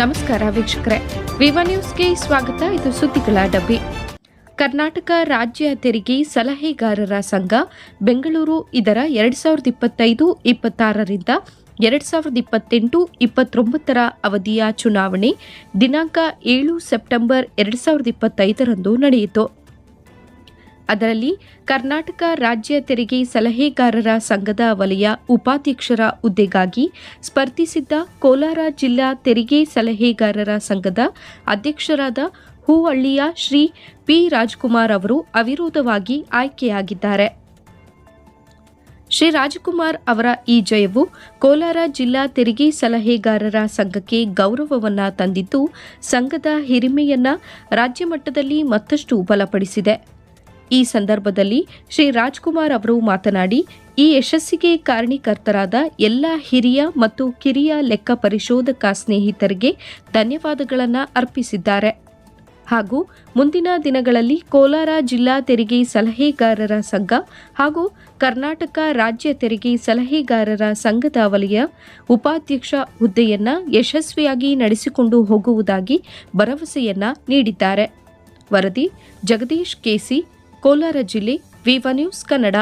ನಮಸ್ಕಾರ ವೀಕ್ಷಕರೇ, ವಿವಾ ನ್ಯೂಸ್ಗೆ ಸ್ವಾಗತ. ಇದು ಸುದ್ದಿಗಳ ಡಬ್ಬಿ. ಕರ್ನಾಟಕ ರಾಜ್ಯ ತೆರಿಗೆ ಸಲಹೆಗಾರರ ಸಂಘ ಬೆಂಗಳೂರು ಇದರ 2025-26ರಿಂದ 2028-29ರ ಅವಧಿಯ ಚುನಾವಣೆ ದಿನಾಂಕ 7 ಸೆಪ್ಟೆಂಬರ್ 2025ರಂದು ನಡೆಯಿತು. ಅದರಲ್ಲಿ ಕರ್ನಾಟಕ ರಾಜ್ಯ ತೆರಿಗೆ ಸಲಹೆಗಾರರ ಸಂಘದ ವಲಯ ಉಪಾಧ್ಯಕ್ಷರ ಹುದ್ದೆಗಾಗಿ ಸ್ಪರ್ಧಿಸಿದ್ದ ಕೋಲಾರ ಜಿಲ್ಲಾ ತೆರಿಗೆ ಸಲಹೆಗಾರರ ಸಂಘದ ಅಧ್ಯಕ್ಷರಾದ ಹೂವಳ್ಳಿಯ ಶ್ರೀ ಪಿ ರಾಜ್ಕುಮಾರ್ ಅವರು ಅವಿರೋಧವಾಗಿ ಆಯ್ಕೆಯಾಗಿದ್ದಾರೆ. ಶ್ರೀ ರಾಜ್ಕುಮಾರ್ ಅವರ ಈ ಜಯವು ಕೋಲಾರ ಜಿಲ್ಲಾ ತೆರಿಗೆ ಸಲಹೆಗಾರರ ಸಂಘಕ್ಕೆ ಗೌರವವನ್ನು ತಂದಿದ್ದು, ಸಂಘದ ಹಿರಿಮೆಯನ್ನ ರಾಜ್ಯ ಮಟ್ಟದಲ್ಲಿ ಮತ್ತಷ್ಟು ಬಲಪಡಿಸಿದೆ. ಈ ಸಂದರ್ಭದಲ್ಲಿ ಶ್ರೀ ರಾಜ್ಕುಮಾರ್ ಅವರು ಮಾತನಾಡಿ, ಈ ಯಶಸ್ಸಿಗೆ ಕಾರಣೀಕರ್ತರಾದ ಎಲ್ಲ ಹಿರಿಯ ಮತ್ತು ಕಿರಿಯ ಲೆಕ್ಕ ಪರಿಶೋಧಕ ಸ್ನೇಹಿತರಿಗೆ ಧನ್ಯವಾದಗಳನ್ನು ಅರ್ಪಿಸಿದ್ದಾರೆ. ಹಾಗೂ ಮುಂದಿನ ದಿನಗಳಲ್ಲಿ ಕೋಲಾರ ಜಿಲ್ಲಾ ತೆರಿಗೆ ಸಲಹೆಗಾರರ ಸಂಘ ಹಾಗೂ ಕರ್ನಾಟಕ ರಾಜ್ಯ ತೆರಿಗೆ ಸಲಹೆಗಾರರ ಸಂಘದ ವಲಯ ಉಪಾಧ್ಯಕ್ಷ ಹುದ್ದೆಯನ್ನು ಯಶಸ್ವಿಯಾಗಿ ನಡೆಸಿಕೊಂಡು ಹೋಗುವುದಾಗಿ ಭರವಸೆಯನ್ನ ನೀಡಿದ್ದಾರೆ. ವರದಿ ಜಗದೀಶ್ ಕೆಸಿ, ಕೋಲಾರ ಜಿಲ್ಲೆ, ವಿವಾ ನ್ಯೂಸ್ ಕನ್ನಡ.